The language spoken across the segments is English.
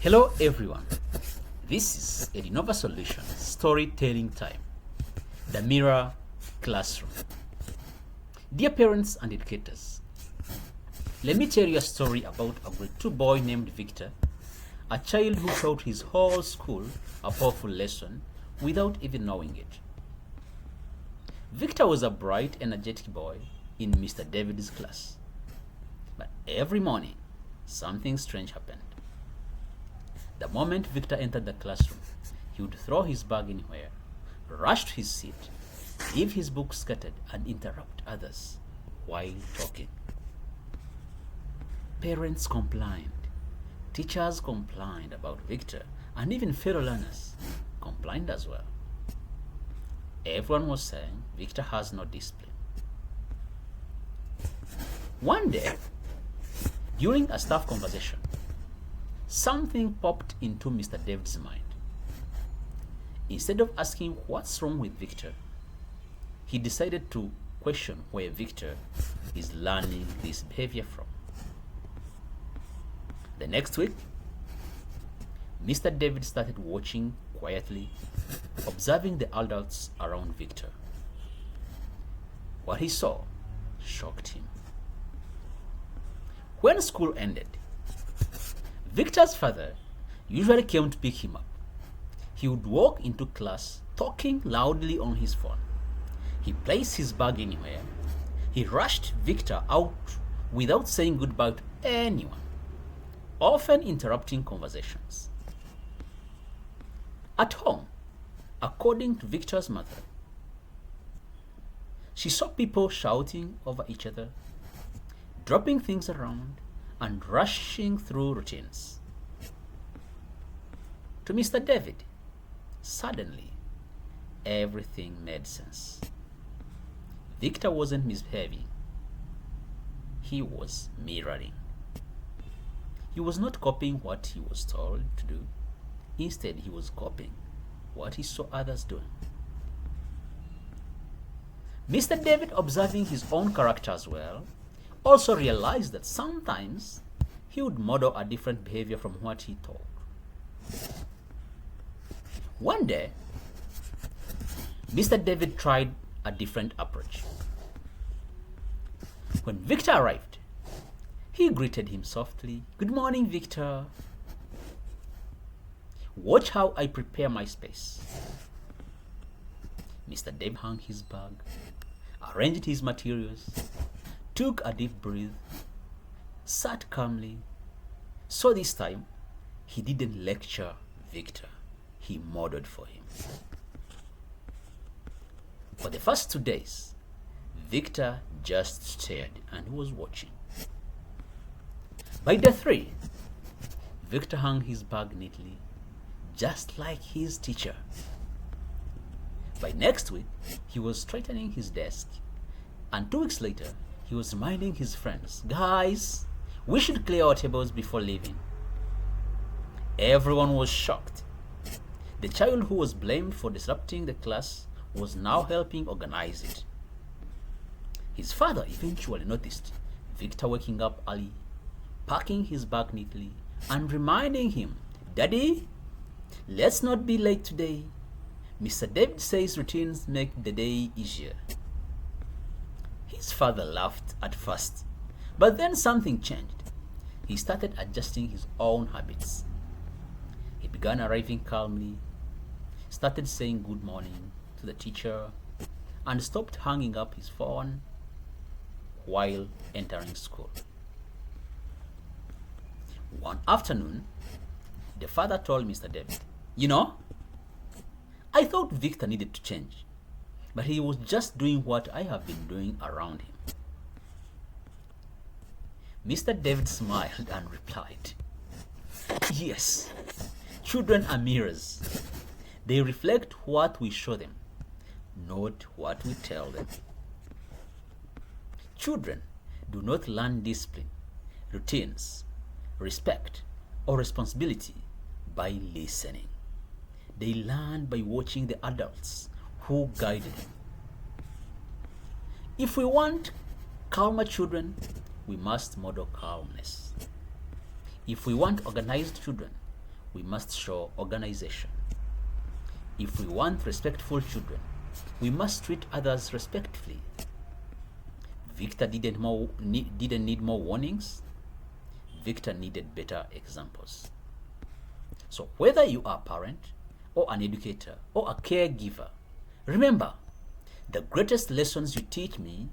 Hello everyone, this is Edinova Solutions Storytelling Time, the Mirror Classroom. Dear parents and educators, let me tell you a story about a grade 2 boy named Victor, a child who taught his whole school a powerful lesson without even knowing it. Victor was a bright, energetic boy in Mr. David's class. But every morning, something strange happened. The moment Victor entered the classroom, he would throw his bag anywhere, rush to his seat, leave his books scattered, and interrupt others while talking. Parents complained, teachers complained about Victor, and even fellow learners complained as well. Everyone was saying Victor has no discipline. One day, during a staff conversation, something popped into Mr. David's mind. Instead of asking what's wrong with Victor, he decided to question where Victor is learning this behavior from. The next week, Mr. David started watching quietly, observing the adults around Victor. What he saw shocked him. When school ended, Victor's father usually came to pick him up. He would walk into class talking loudly on his phone. He placed his bag anywhere. He rushed Victor out without saying goodbye to anyone, often interrupting conversations. At home, according to Victor's mother, she saw people shouting over each other, dropping things around, and rushing through routines. To Mr. David, suddenly, everything made sense. Victor wasn't misbehaving. He was mirroring. He was not copying what he was told to do. Instead, he was copying what he saw others doing. Mr. David, observing his own character as well, also realized that sometimes he would model a different behavior from what he taught. One day, Mr. David tried a different approach. When Victor arrived, he greeted him softly. "Good morning, Victor. Watch how I prepare my space." Mr. David hung his bag, arranged his materials, took a deep breath, sat calmly. So this time, he didn't lecture Victor. He modeled for him. For the first 2 days, Victor just stared and was watching. By day 3, Victor hung his bag neatly, just like his teacher. By next week, he was straightening his desk, and 2 weeks later, he was reminding his friends, "Guys, we should clear our tables before leaving." Everyone was shocked. The child who was blamed for disrupting the class was now helping organize it. His father eventually noticed Victor waking up early, packing his bag neatly, and reminding him, "Daddy, let's not be late today. Mr. David says routines make the day easier." His father laughed at first, but then something changed. He started adjusting his own habits. He began arriving calmly, started saying good morning to the teacher, and stopped hanging up his phone while entering school. One afternoon, the father told Mr. David, I thought Victor needed to change, but he was just doing what I have been doing around him." Mr. David smiled and replied, "Yes, children are mirrors. They reflect what we show them, not what we tell them. Children do not learn discipline, routines, respect, or responsibility by listening. They learn by watching the adults who guide them. If we want calmer children, we must model calmness. If we want organized children, we must show organization. If we want respectful children, we must treat others respectfully. Victor didn't need more warnings. Victor needed better examples. So whether you are a parent or an educator or a caregiver, remember, the greatest lessons you teach me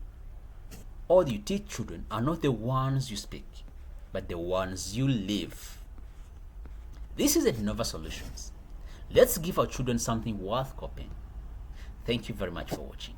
or you teach children are not the ones you speak, but the ones you live. This is Innova Solutions. Let's give our children something worth copying. Thank you very much for watching.